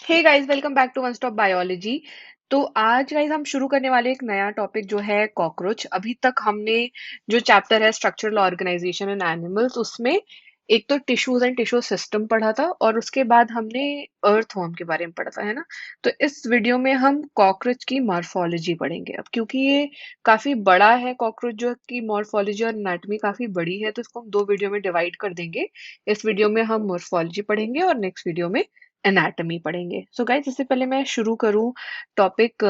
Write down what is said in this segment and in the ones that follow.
Hey guys, welcome back to One Stop Biology. तो आज guys हम शुरू करने वाले एक नया टॉपिक जो है कॉकरोच। अभी तक हमने जो चैप्टर है स्ट्रक्चरल ऑर्गेनाइजेशन इन एनिमल्स, उसमें एक तो टिश्यूज एंड टिश्यू सिस्टम पढ़ा था और उसके बाद हमने अर्थवर्म के बारे में पढ़ा था, है ना। तो इस वीडियो में हम कॉकरोच की मॉर्फोलॉजी पढ़ेंगे। अब क्योंकि ये काफी बड़ा है, कॉकरोच जो की मॉर्फोलॉजी और एनाटॉमी काफी बड़ी है, तो इसको हम दो वीडियो में डिवाइड कर देंगे। इस वीडियो में हम मॉर्फोलॉजी पढ़ेंगे और नेक्स्ट वीडियो में एनाटॉमी पढ़ेंगे। सो गाइस, इससे पहले मैं शुरू करूं टॉपिक,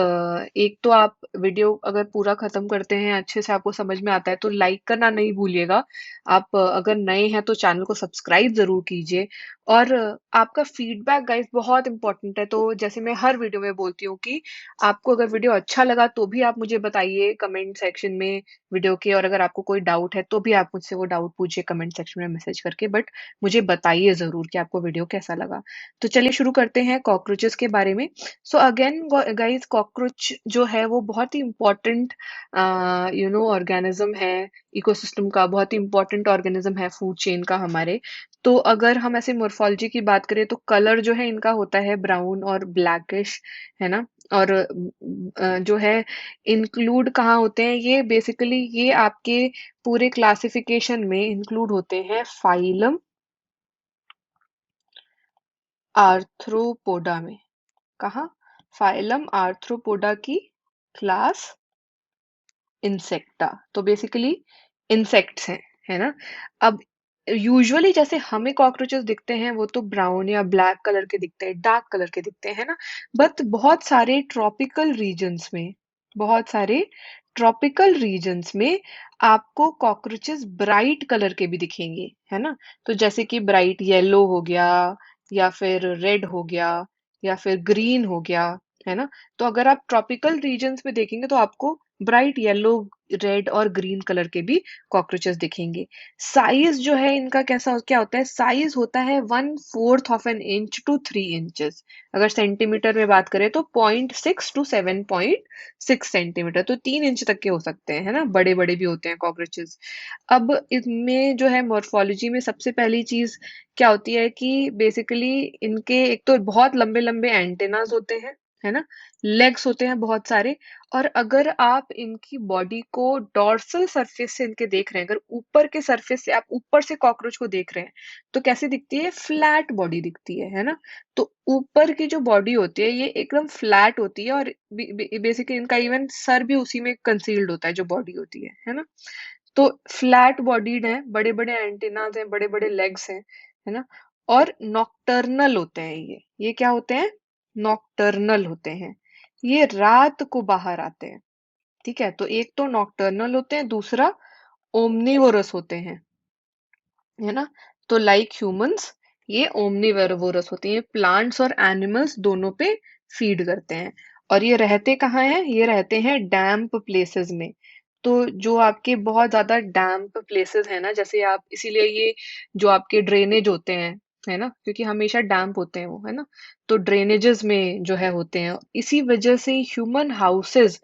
एक तो आप वीडियो अगर पूरा खत्म करते हैं, अच्छे से आपको समझ में आता है तो लाइक करना नहीं भूलिएगा। आप अगर नए हैं तो चैनल को सब्सक्राइब जरूर कीजिए। और आपका फीडबैक गाइस बहुत इंपॉर्टेंट है। तो जैसे मैं हर वीडियो में बोलती हूँ कि आपको अगर वीडियो अच्छा लगा तो भी आप मुझे बताइए कमेंट सेक्शन में वीडियो के, और अगर आपको कोई डाउट है तो भी आप मुझसे वो डाउट पूछिए कमेंट सेक्शन में मैसेज करके, बट मुझे बताइए जरूर कि आपको वीडियो कैसा लगा। तो चलिए शुरू करते हैं कॉकरोचेस के बारे में। सो अगेन गाइस, कॉकरोच जो है वो बहुत ही इम्पोर्टेंट ऑर्गेनिज्म है, इकोसिस्टम का बहुत ही इम्पोर्टेंट ऑर्गेनिज्म है फूड चेन का हमारे। तो अगर हम ऐसे मोर्फोलॉजी की बात करें तो कलर जो है इनका होता है ब्राउन और ब्लैकिश, है ना। और जो है इंक्लूड कहाँ होते हैं ये, बेसिकली ये आपके पूरे क्लासिफिकेशन में इंक्लूड होते हैं फाइलम आर्थ्रोपोडा में। कहाँ? फाइलम आर्थ्रोपोडा की क्लास इंसेक्टा। तो बेसिकली इंसेक्ट्स हैं, है ना। अब यूजुअली जैसे हमें कॉकरोचेस दिखते हैं वो तो ब्राउन या ब्लैक कलर के दिखते हैं, डार्क कलर के दिखते हैं, ना। बट बहुत सारे ट्रॉपिकल रीजन्स में आपको कॉकरोचेस ब्राइट कलर के भी दिखेंगे, है ना। तो जैसे कि ब्राइट येलो हो गया, या फिर रेड हो गया, या फिर ग्रीन हो गया, है ना। तो अगर आप ट्रॉपिकल रीजन्स में देखेंगे तो आपको ब्राइट येलो, रेड और ग्रीन कलर के भी कॉकरोचेस दिखेंगे। साइज जो है इनका कैसा क्या होता है, साइज होता है 1/4 of an inch to 3 inches. अगर सेंटीमीटर में बात करें तो 0.6 to 7.6 सेंटीमीटर, तो 3 इंच तक के हो सकते हैं, है ना। बड़े बड़े भी होते हैं कॉकरोचेस। अब इनमें जो है मॉर्फोलॉजी में सबसे पहली चीज क्या होती है कि बेसिकली इनके एक तो बहुत लंबे लंबे एंटेनाज होते हैं, है ना। लेग्स होते हैं बहुत सारे। और अगर आप इनकी बॉडी को डॉर्सल सरफेस से इनके देख रहे हैं, अगर ऊपर के सरफेस से आप ऊपर से कॉकरोच को देख रहे हैं, तो कैसी दिखती है? फ्लैट बॉडी दिखती है ना। तो ऊपर की जो बॉडी होती है ये एकदम फ्लैट होती है, और बेसिकली इनका इवन सर भी उसी में कंसील्ड होता है, जो बॉडी होती है ना। तो फ्लैट बॉडीड है, बड़े बड़े एंटेनाज हैं, बड़े बड़े लेग्स हैं, है ना। और नॉक्टर्नल होते हैं ये क्या होते हैं? नॉक्टर्नल होते हैं। ये रात को बाहर आते हैं, ठीक है। तो एक तो नॉक्टर्नल होते हैं, दूसरा ओमनीवोरस होते हैं, है ना। तो लाइक ह्यूमंस ये ओमनीवोरस होते हैं, ये प्लांट्स और एनिमल्स दोनों पे फीड करते हैं। और ये रहते कहाँ हैं? ये रहते हैं डैम्प प्लेसेस में। तो जो आपके बहुत ज्यादा डैम्प प्लेसेस है ना, जैसे आप इसीलिए ये जो आपके ड्रेनेज होते हैं, है ना, क्योंकि हमेशा डैम्प होते हैं वो, है ना। तो ड्रेनेजेस में जो है होते हैं, इसी वजह से ह्यूमन हाउसेस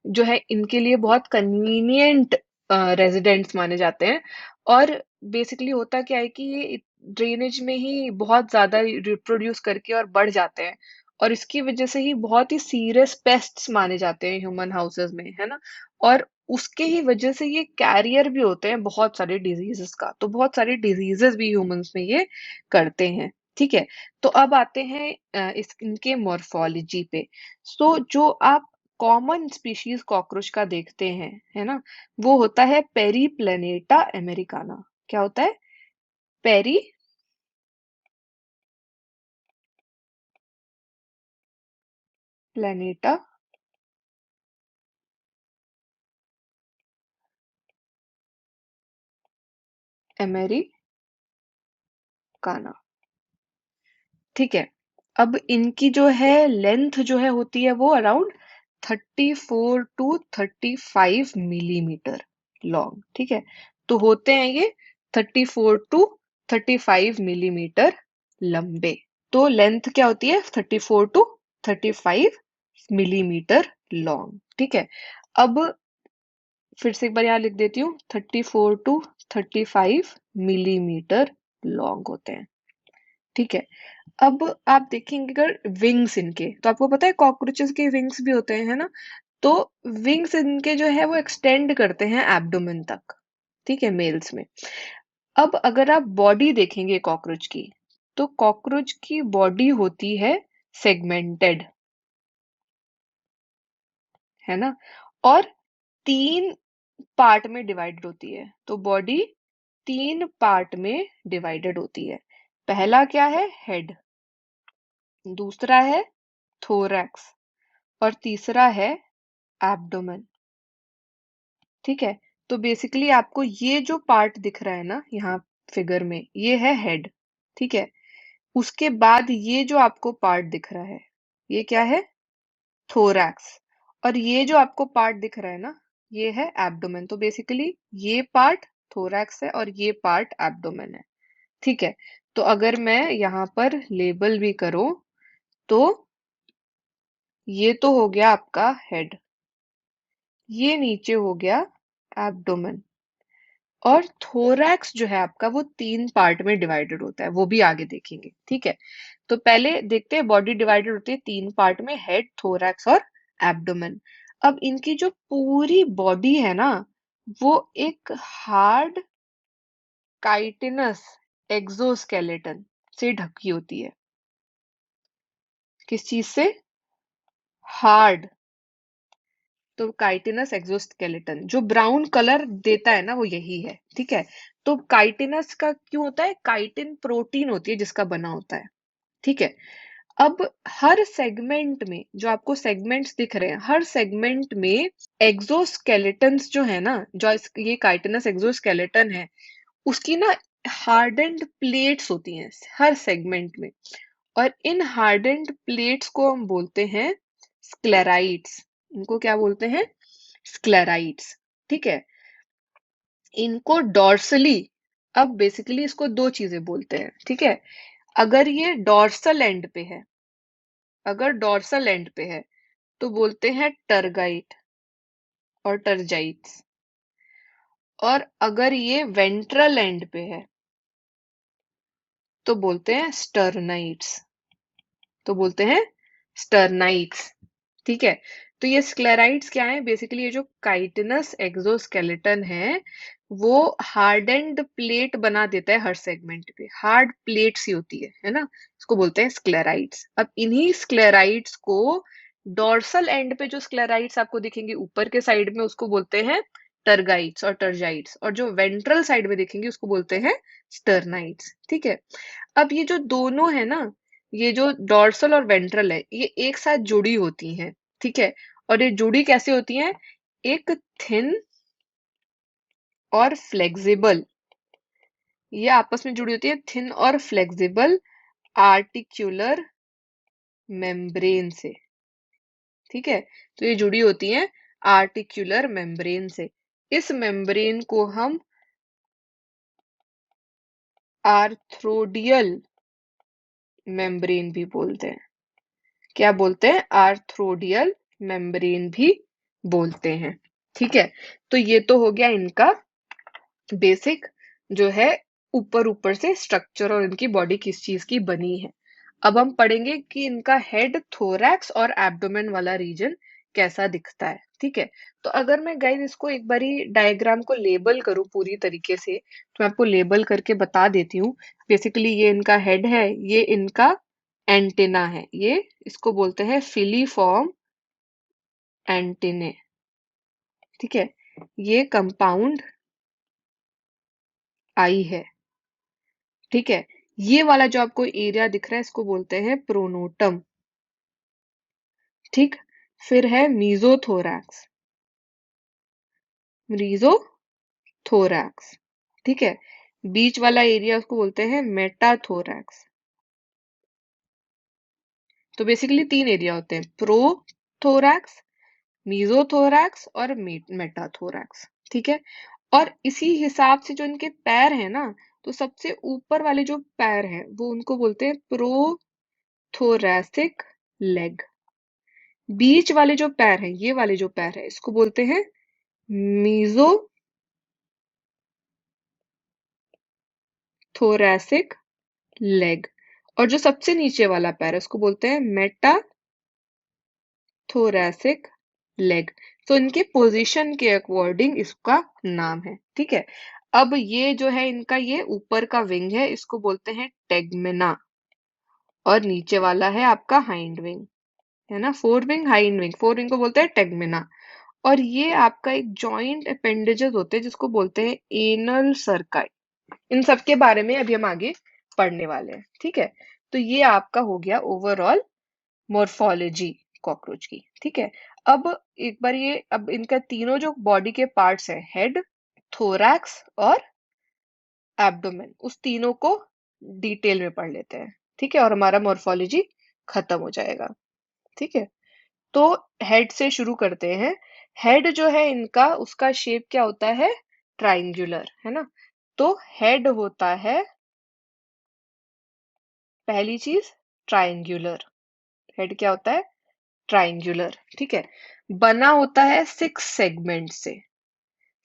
जो है इनके लिए बहुत कन्वीनियंट रेजिडेंट्स माने जाते हैं। और बेसिकली होता क्या है कि ये ड्रेनेज में ही बहुत ज्यादा रिप्रोड्यूस करके और बढ़ जाते हैं, और इसकी वजह से ही बहुत ही सीरियस पेस्ट्स माने जाते हैं ह्यूमन हाउसेस में, है ना। और उसके ही वजह से ये कैरियर भी होते हैं बहुत सारे डिजीजेस का, तो बहुत सारे डिजीजेस भी ह्यूमंस में ये करते हैं, ठीक है। तो अब आते हैं इस इनके मॉर्फोलॉजी पे। सो जो आप कॉमन स्पीशीज कॉकरोच का देखते हैं, है ना, वो होता है पेरीप्लेनेटा अमेरिकाना। क्या होता है? पेरीप्लेनेटा अमेरिकाना, ठीक है। अब इनकी जो है लेंथ जो है होती है वो अराउंड 34 to 35 मिलीमीटर लॉन्ग, ठीक है। तो होते हैं ये 34 to 35 मिलीमीटर लंबे। तो लेंथ क्या होती है? 34 to 35 मिलीमीटर लॉन्ग, ठीक है। अब फिर से एक बार यहाँ लिख देती हूँ, 34 to 35 मिलीमीटर लॉन्ग होते हैं, ठीक है। अब आप देखेंगे अगर विंग्स इनके, तो आपको पता है कॉकरोचेस के विंग्स भी होते हैं, है ना? तो विंग्स इनके जो है वो एक्सटेंड करते हैं एब्डोमेन तक, ठीक है, मेल्स में। अब अगर आप बॉडी देखेंगे कॉकरोच की, तो कॉकरोच की बॉडी होती है सेगमेंटेड, है ना? और 3 पार्ट में डिवाइडेड होती है। तो बॉडी 3 पार्ट में डिवाइडेड होती है। पहला क्या है? हेड, दूसरा है थोरैक्स और तीसरा है एब्डोमेन, ठीक है? तो बेसिकली आपको ये जो पार्ट दिख रहा है ना यहाँ फिगर में, ये है हेड, ठीक है? उसके बाद ये जो आपको पार्ट दिख रहा है, ये क्या है? थोरैक्स। और ये जो आपको पार्ट दिख रहा है ना, ये है एब्डोमेन। तो बेसिकली ये पार्ट थोरैक्स है और ये पार्ट एब्डोमेन है, ठीक है? तो अगर मैं यहाँ पर लेबल भी करूं, तो ये तो हो गया आपका हेड, ये नीचे हो गया एब्डोमेन, और थोरैक्स जो है आपका वो 3 पार्ट में डिवाइडेड होता है, वो भी आगे देखेंगे, ठीक है? तो पहले देखते हैं बॉडी डिवाइडेड होती है 3 पार्ट में, हेड, थोरैक्स और एब्डोमेन। अब इनकी जो पूरी बॉडी है ना, वो एक हार्ड काइटिनस एक्सोस्केलेटन से ढकी होती है। किस चीज से? हार्ड। तो काइटिनस एक्सोस्केलेटन जो ब्राउन कलर देता है ना, वो यही है, ठीक है? तो काइटिनस का क्यों होता है? काइटिन प्रोटीन होती है जिसका बना होता है, ठीक है? अब हर सेगमेंट में, जो आपको सेगमेंट्स दिख रहे हैं, हर सेगमेंट में एक्सोस्केलेटन्स जो है ना, ये काइटिनस एक्सोस्केलेटन है, उसकी ना हार्डेंड प्लेट्स होती हैं हर सेगमेंट में। और इन हार्डेंड प्लेट्स को हम बोलते हैं स्क्लेराइड्स। इनको क्या बोलते हैं? स्क्लेराइड्स, ठीक है? इनको डॉर्सली, अब बेसिकली इसको दो चीजें बोलते हैं, ठीक है? अगर ये डॉर्सल एंड पे है, अगर डॉर्सल एंड पे है, तो बोलते हैं टरगाइट और टर्जाइट्स। और अगर ये वेंट्रल एंड पे है, तो बोलते हैं स्टर्नाइट्स, तो बोलते हैं स्टर्नाइट्स, ठीक है? तो ये स्क्लेराइड्स क्या है? बेसिकली ये जो काइटिनस एक्सोस्केलेटन है, वो हार्डेंड प्लेट बना देता है हर सेगमेंट पे, हार्ड प्लेट्स ही होती है ना? इसको बोलते हैं स्क्लेराइड्स। अब इन्हीं स्क्लेराइड्स को डॉर्सल एंड पे जो स्क्लेराइड्स आपको दिखेंगे ऊपर के साइड में, उसको बोलते हैं टर्गाइट्स और टर्जाइट्स, और जो वेंट्रल साइड में दिखेंगे उसको बोलते हैं स्टर्नाइट्स, ठीक है? अब ये जो दोनों है ना, ये जो डॉर्सल और वेंट्रल है, ये एक साथ जुड़ी होती हैं, ठीक है? और ये जुड़ी कैसे होती हैं? एक थिन और फ्लेक्सिबल, ये आपस में जुड़ी होती है थिन और फ्लेक्सिबल आर्टिक्युलर मेम्ब्रेन से, ठीक है? तो ये जुड़ी होती हैं आर्टिक्युलर मेम्ब्रेन से। इस मेम्ब्रेन को हम आर्थ्रोडियल मेम्ब्रेन भी बोलते हैं। क्या बोलते हैं? आर्थ्रोडियल मेम्ब्रेन भी बोलते हैं, ठीक है? तो ये तो हो गया इनका बेसिक जो है, ऊपर ऊपर से स्ट्रक्चर और इनकी बॉडी किस चीज की बनी है। अब हम पढ़ेंगे कि इनका हेड, थोरैक्स और एब्डोमेन वाला रीजन कैसा दिखता है, ठीक है? तो अगर मैं गाइस इसको एक बारी डायग्राम को लेबल करूं पूरी तरीके से, तो मैं आपको लेबल करके बता देती हूँ। बेसिकली ये इनका हेड है, ये इनका एंटेना है, ये इसको बोलते हैं फिलीफॉर्म एंटेने, ठीक है? ये कंपाउंड आई है, ठीक है? ये वाला जो आपको एरिया दिख रहा है, इसको बोलते हैं प्रोनोटम, ठीक? फिर है मीजोथोरैक्स, मीजोथोरैक्स, ठीक है? बीच वाला एरिया उसको बोलते हैं मेटाथोरैक्स। तो बेसिकली 3 एरिया होते हैं, प्रोथोरैक्स, मीजोथोरैक्स और मेटाथोरैक्स, ठीक है? और इसी हिसाब से जो इनके पैर है ना, तो सबसे ऊपर वाले जो पैर हैं, वो उनको बोलते हैं प्रोथोरैसिक लेग। बीच वाले जो पैर हैं, ये वाले जो पैर है, इसको बोलते हैं मीजोथोरैसिक लेग। और जो सबसे नीचे वाला पैर है उसको बोलते हैं मेटा थोरैसिक लेग। तो इनके पोजीशन के अकॉर्डिंग इसका नाम है, ठीक है। अब ये जो है इनका ये ऊपर का विंग है, इसको बोलते हैं टेगमेना, और नीचे वाला है आपका हाइंड विंग, है ना। Fore wing hind wing, fore wing को बोलते हैं टेगमेना। और ये आपका एक जॉइंट अपेंडेजेस होते हैं जिसको बोलते हैं एनल सर्काई। इन सब के बारे में अभी हम आगे पढ़ने वाले हैं, ठीक है। तो ये आपका हो गया ओवरऑल मॉर्फोलॉजी कॉकरोच की, ठीक है। अब एक बार ये, अब इनका तीनों जो बॉडी के पार्ट्स हैं, हेड, थोरैक्स और एब्डोमेन, उस तीनों को डिटेल में पढ़ लेते हैं, ठीक है। और हमारा मॉर्फोलॉजी खत्म हो जाएगा, ठीक है। तो हेड से शुरू करते हैं। हेड जो है इनका, उसका शेप क्या होता है, ट्राइंगुलर, है ना। तो हेड होता है, पहली चीज, ट्राइंगुलर। हेड क्या होता है, ट्राइंगुलर, ठीक है। बना होता है सिक्स सेगमेंट से,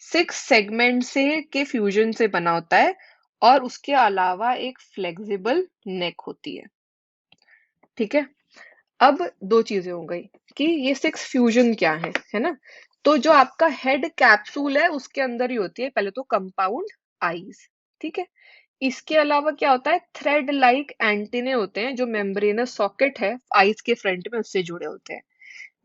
सिक्स सेगमेंट से के फ्यूजन से बना होता है। और उसके अलावा एक फ्लेक्सिबल नेक होती है, ठीक है। अब दो चीजें हो गई कि ये सिक्स फ्यूजन क्या है ना। तो जो आपका हेड कैप्सूल है उसके अंदर ही होती है पहले तो कंपाउंड आईज, ठीक है। इसके अलावा क्या होता है, थ्रेड लाइक एंटीने होते हैं जो मेम्ब्रेनस सॉकेट है आईज के फ्रंट में, उससे जुड़े होते हैं।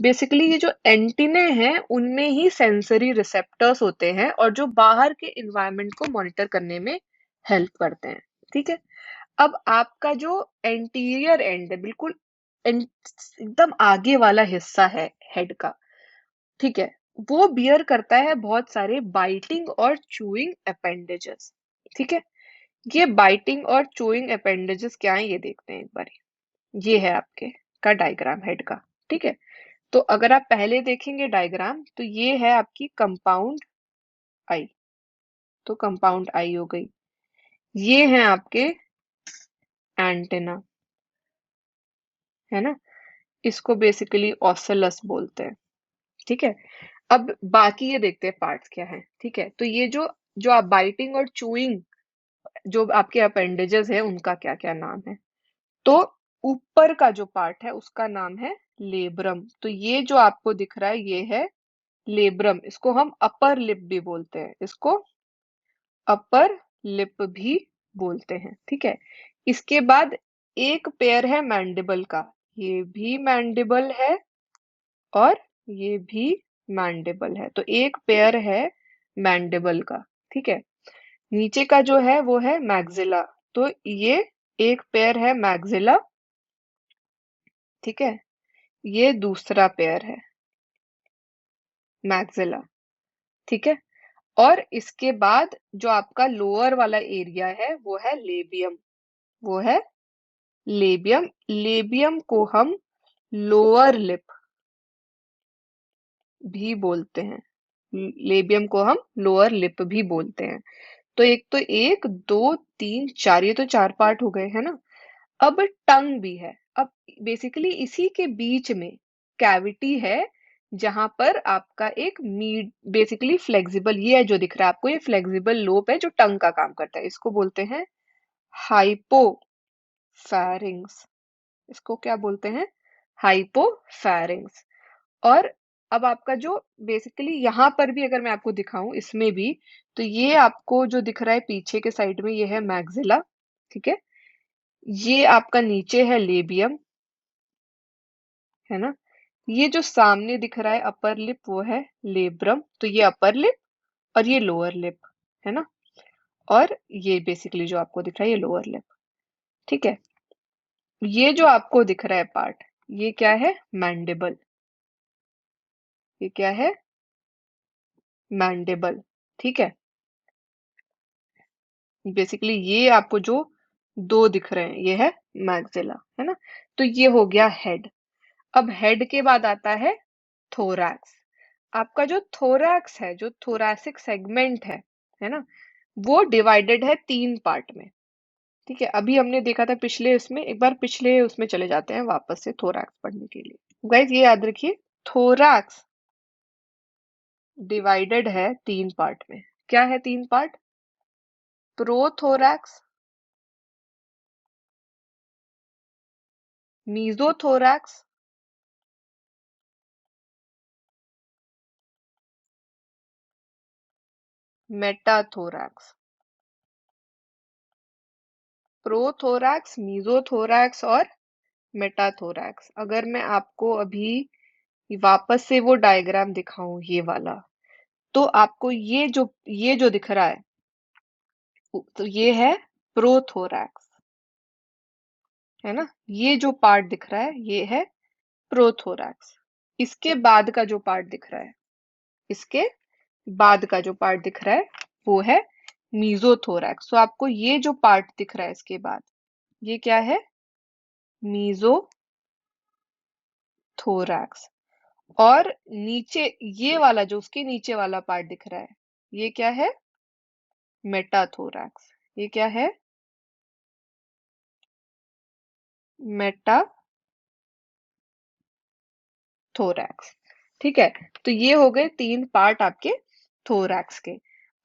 बेसिकली ये जो एंटीने हैं उनमें ही सेंसरी रिसेप्टर्स होते हैं और जो बाहर के इन्वायरमेंट को मॉनिटर करने में हेल्प करते हैं, ठीक है। अब आपका जो एंटीरियर एंड है, बिल्कुल एकदम आगे वाला हिस्सा है हेड का, ठीक है, वो बियर करता है बहुत सारे बाइटिंग और चूइंग अपेंडेजेस, ठीक है। ये बाइटिंग और चूइंग अपेंडेजेस क्या है ये देखते हैं एक बार। ये है आपके का डायग्राम हेड का, ठीक है। तो अगर आप पहले देखेंगे डायग्राम तो ये है आपकी कंपाउंड आई, तो कंपाउंड आई हो गई। ये है आपके एंटेना, है ना, इसको बेसिकली ऑसलस बोलते हैं, ठीक है। अब बाकी ये देखते हैं पार्ट्स क्या है, ठीक है। तो ये जो जो आप बाइटिंग और चूइंग जो आपके अपेंडेजेस है उनका क्या क्या नाम है। तो ऊपर का जो पार्ट है उसका नाम है लेब्रम। तो ये जो आपको दिख रहा है ये है लेब्रम, इसको हम अपर लिप भी बोलते हैं, इसको अपर लिप भी बोलते हैं, ठीक है। इसके बाद एक पेयर है मैंडिबल का, ये भी मैंडिबल है और ये भी मैंडिबल है। तो एक पेयर है मैंडिबल का, ठीक है। नीचे का जो है वो है मैग्जिला, तो ये एक पेयर है मैग्जिला, ठीक है। ये दूसरा पेयर है मैग्जिला, ठीक है। और इसके बाद जो आपका लोअर वाला एरिया है वो है लेबियम, वो है लेबियम। लेबियम को हम लोअर लिप भी बोलते हैं, लेबियम को हम लोअर लिप भी बोलते हैं। तो एक दो तीन चार, ये तो चार पार्ट हो गए, है ना। अब टंग भी है। अब बेसिकली इसी के बीच में कैविटी है जहां पर आपका एक मीड, बेसिकली फ्लेक्सिबल, ये है जो दिख रहा है आपको, ये फ्लेक्सिबल लोब है जो टंग का काम करता है, इसको बोलते हैं हाइपोफैरिंग्स। इसको क्या बोलते हैं, हाइपोफैरिंग्स। और अब आपका जो बेसिकली यहाँ पर भी अगर मैं आपको दिखाऊं इसमें भी, तो ये आपको जो दिख रहा है पीछे के साइड में ये है मैग्जिला, ठीक है। ये आपका नीचे है लेबियम, है ना। ये जो सामने दिख रहा है अपर लिप वो है लेब्रम, तो ये अपर लिप और ये लोअर लिप, है ना। और ये बेसिकली जो आपको दिख रहा है ये लोअर लिप, ठीक है। ये जो आपको दिख रहा है पार्ट, ये क्या है, मैंडिबल। ये क्या है, मैंडिबल, ठीक है। बेसिकली ये आपको जो दो दिख रहे हैं ये है मैग्जिला, है ना। तो ये हो गया हेड। अब हेड के बाद आता है थोरैक्स। आपका जो थोरैक्स है, जो थोरैसिक सेगमेंट है ना, वो डिवाइडेड है तीन पार्ट में, ठीक है। अभी हमने देखा था पिछले उसमें, एक बार पिछले उसमें चले जाते हैं वापस से थोरैक्स पढ़ने के लिए। गाइस ये याद रखिए, थोरैक्स डिवाइडेड है तीन पार्ट में। क्या है तीन part, prothorax, mesothorax, metathorax, prothorax, mesothorax और मेटाथोरैक्स। अगर मैं आपको अभी वापस से वो डायग्राम दिखाऊं, ये वाला, तो आपको ये जो दिख रहा है, तो ये है प्रोथोरैक्स, है ना। ये जो पार्ट दिख रहा है ये है प्रोथोरैक्स। इसके बाद का जो पार्ट दिख रहा है, इसके बाद का जो पार्ट दिख रहा है वो है मीजोथोरैक्स। तो आपको ये जो पार्ट दिख रहा है इसके बाद, ये क्या है? मीजोथोरैक्स। और नीचे ये वाला जो उसके नीचे वाला पार्ट दिख रहा है, ये क्या है? मेटाथोरैक्स। ये क्या है? मेटाथोरैक्स। ठीक है। तो ये हो गए तीन पार्ट आपके थोरैक्स के।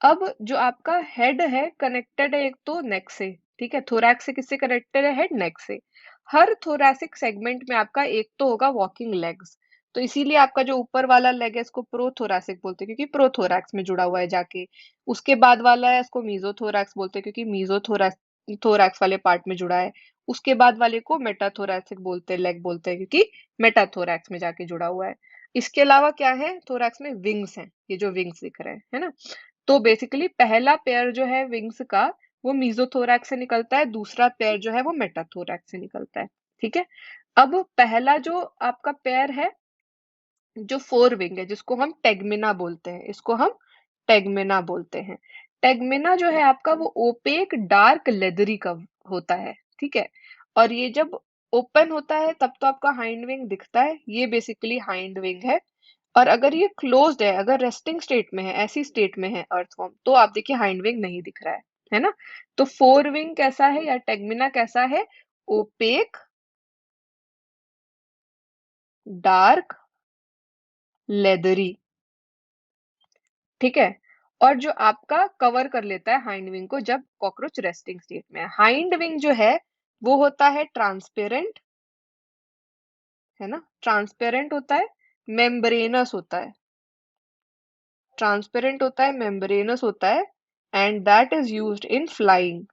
अब जो आपका हेड है कनेक्टेड है एक तो नेक से, ठीक है। थोरैक्स से किससे कनेक्टेड है? हेड, नेक से। हर थोरैसिक सेगमेंट में आपका एक तो होगा वॉकिंग लेग्स। तो इसीलिए आपका जो ऊपर वाला लेग है इसको प्रोथोरैसिक बोलते हैं, क्योंकि प्रोथोरैक्स में जुड़ा हुआ है जाके। उसके बाद वाला है इसको मीजोथोरैक्स बोलते हैं, क्योंकि मीजोथोरैक्स थोरैक्स वाले पार्ट में जुड़ा है। उसके बाद वाले को मेटाथोरैसिक बोलते हैं, लेग बोलते हैं, क्योंकि मेटाथोरैक्स में जाके जुड़ा हुआ है। इसके अलावा क्या है? थोरैक्स में विंग्स हैं, ये जो विंग्स दिख रहे हैं, है ना। तो बेसिकली पहला पेयर जो है विंग्स का, वो मीजोथोरैक्स से निकलता है, दूसरा पेयर जो है वो मेटाथोरैक्स से निकलता है। ठीक है। अब पहला जो आपका पेयर है, जो फोर विंग है, जिसको हम टेगमिना बोलते हैं, इसको हम टेगमिना बोलते हैं। टेगमिना जो है आपका वो ओपेक डार्क लेदरी का होता है, ठीक है। और ये जब ओपन होता है तब तो आपका हाइंड विंग दिखता है, ये बेसिकली हाइंड विंग है। और अगर ये क्लोज्ड है, अगर रेस्टिंग स्टेट में है, ऐसी स्टेट में है अर्थवर्म, तो आप देखिए हाइंड विंग नहीं दिख रहा है ना। तो फोर विंग कैसा है या टेगमिना कैसा है? ओपेक डार्क लेदरी, ठीक है। और जो आपका कवर कर लेता है हाइंड विंग को जब कॉकरोच रेस्टिंग स्टेट में है। हाइंड विंग जो है वो होता है ट्रांसपेरेंट, है ना, ट्रांसपेरेंट होता है, मेम्ब्रेनस होता है, ट्रांसपेरेंट होता है, मेम्ब्रेनस होता है, and that is used in flying.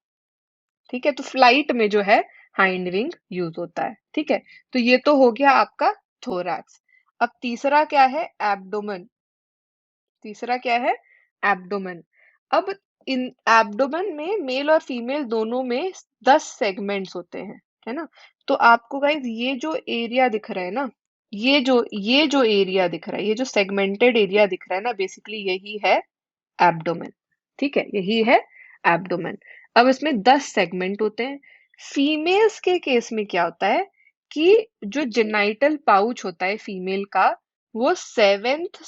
ठीक है। तो फ्लाइट में जो है हाइंड विंग यूज होता है, ठीक है। तो ये तो हो गया आपका थोरैक्स। अब तीसरा क्या है? एब्डोमेन। तीसरा क्या है? एब्डोमेन। अब इन एब्डोमेन में मेल और फीमेल दोनों में 10 सेगमेंट्स होते हैं, है ना। तो आपको गाइस ये जो एरिया दिख रहा है ना, ये जो एरिया दिख रहा है, ये जो सेगमेंटेड एरिया दिख रहा है ना, बेसिकली यही है एब्डोमेन। ठीक है, यही है एब्डोमेन। अब इसमें 10 सेगमेंट होते हैं। फीमेल्स के केस में क्या होता है कि जो जेनाइटल पाउच होता है फीमेल का, वो सेवेंथ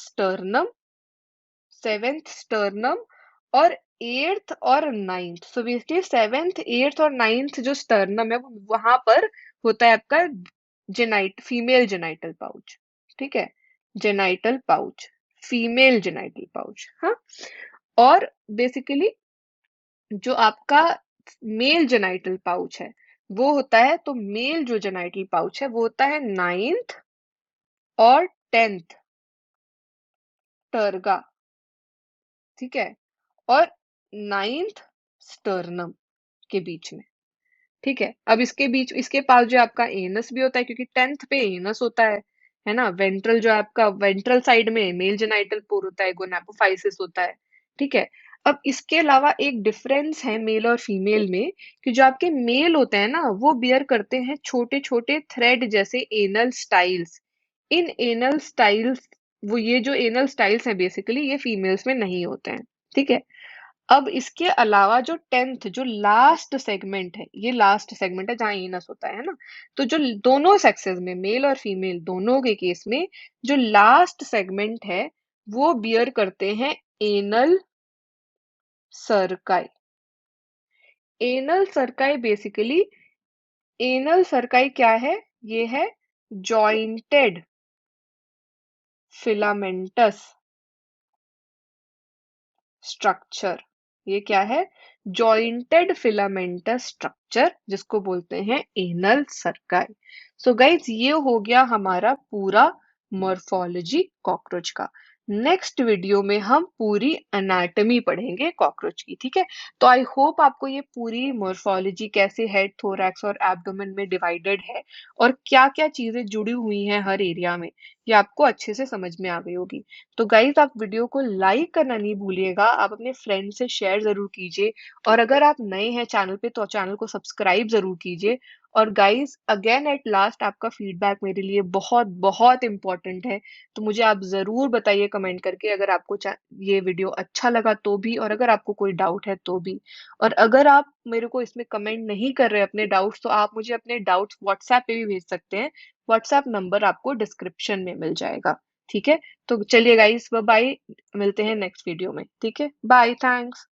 स्टर्नम और एट्थ और ninth, so basically seventh, eighth और नाइन्थ जो स्टर्नम है वहां पर होता है आपका फीमेल जेनाइटल पाउच। ठीक है, genital pouch, female genital pouch, हाँ। और बेसिकली जो आपका मेल जेनाइटल पाउच है वो होता है, तो मेल जो जेनाइटल पाउच है वो होता है नाइन्थ और टेंथ टर्गा, ठीक है, और नाइन्थ स्टर्नम के बीच में। ठीक है। अब इसके बीच, इसके पास जो आपका एनस भी होता है, क्योंकि टेंथ पे एनस होता है ना। वेंट्रल जो आपका वेंट्रल साइड में मेल जेनाइटल पोर होता है, गोनापोफाइसिस होता है। ठीक है। अब इसके अलावा एक डिफरेंस है मेल और फीमेल में, कि जो आपके मेल होते हैं ना वो बियर करते हैं छोटे छोटे थ्रेड जैसे एनल स्टाइल्स। इन एनल स्टाइल्स, वो ये जो एनल स्टाइल्स हैं बेसिकली ये फीमेल्स में नहीं होते हैं। ठीक है। अब इसके अलावा जो टेंथ, जो लास्ट सेगमेंट है, ये लास्ट सेगमेंट है जहां एनस होता है ना। तो जो दोनों सेक्सेस में, मेल और फीमेल दोनों के केस में, जो लास्ट सेगमेंट है वो बियर करते हैं एनल सर्काई। एनल सर्काई बेसिकली, एनल सर्काई क्या है? ये है जॉइंटेड फिलामेंटस स्ट्रक्चर। ये क्या है? जॉइंटेड फिलामेंटस स्ट्रक्चर जिसको बोलते हैं एनल सर्काई। सो गाइज ये हो गया हमारा पूरा मॉर्फोलॉजी कॉकरोच का। नेक्स्ट वीडियो में हम पूरी एनाटॉमी पढ़ेंगे कॉकरोच की, ठीक है। तो आई होप आपको ये पूरी मॉर्फोलॉजी कैसे हेड, थोरैक्स और एब्डोमेन में डिवाइडेड है और क्या क्या चीजें जुड़ी हुई हैं हर एरिया में, ये आपको अच्छे से समझ में आ गई होगी। तो गाइज आप वीडियो को लाइक करना नहीं भूलिएगा, आप अपने फ्रेंड से शेयर जरूर कीजिए, और अगर आप नए हैं चैनल पे तो चैनल को सब्सक्राइब जरूर कीजिए। और गाइस अगेन एट लास्ट आपका फीडबैक मेरे लिए बहुत बहुत इंपॉर्टेंट है, तो मुझे आप जरूर बताइए कमेंट करके अगर आपको ये वीडियो अच्छा लगा तो भी, और अगर आपको कोई डाउट है तो भी। और अगर आप मेरे को इसमें कमेंट नहीं कर रहे अपने डाउट्स, तो आप मुझे अपने डाउट्स व्हाट्सएप पे भी भेज सकते हैं। व्हाट्सएप नंबर आपको डिस्क्रिप्शन में मिल जाएगा, ठीक है। तो चलिए गाइस, बाय बाय, मिलते हैं नेक्स्ट वीडियो में, ठीक है, बाय, थैंक्स।